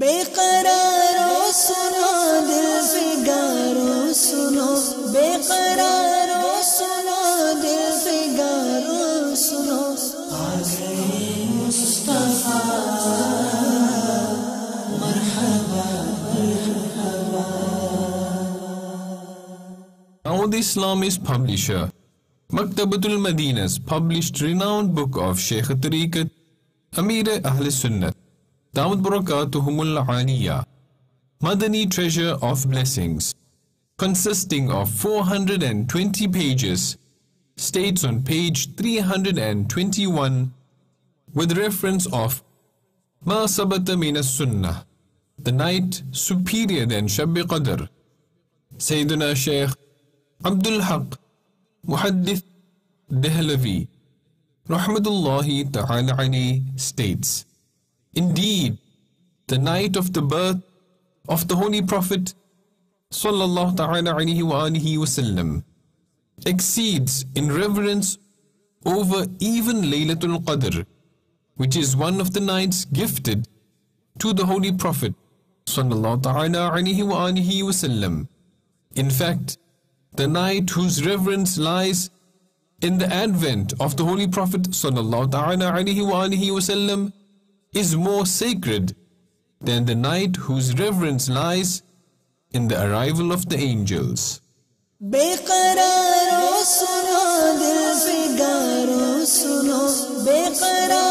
बेकरारो सुनो दिल फिगारो सुनो, बेकरारो सुनो दिल फिगारो सुनो, आ गए मुस्तफा मरहबा मरहबा। Aoud Islami's publisher, Maktabatul Madina's published renowned book of Shaykh Tariqat, Amir Ahl Sunnat, Damat Barakatuhumul Aliyah, Madani Treasure of Blessings, consisting of 420 pages, states on page 321, with reference of Ma Sabata Min As-Sunnah, the night superior than Shab Qadr. Sayyiduna Shaykh Abdul Haq Muhaddith Dehlavi Rahmatullahi Ta'ala alayhi states, indeed, the night of the birth of the Holy Prophet Sallallahu Ta'ala alayhi wa alihi wasallam exceeds in reverence over even Laylatul Qadr, which is one of the nights gifted to the Holy Prophet Sallallahu Ta'ala alayhi wa alihi wasallam. In fact, the night whose reverence lies in the advent of the Holy Prophet Sallallahu Ta'ala alayhi wa alihi wasallam is more sacred than the night whose reverence lies in the arrival of the angels. बेकरारो सुनो दिल Figaro सुनो, बेकरारो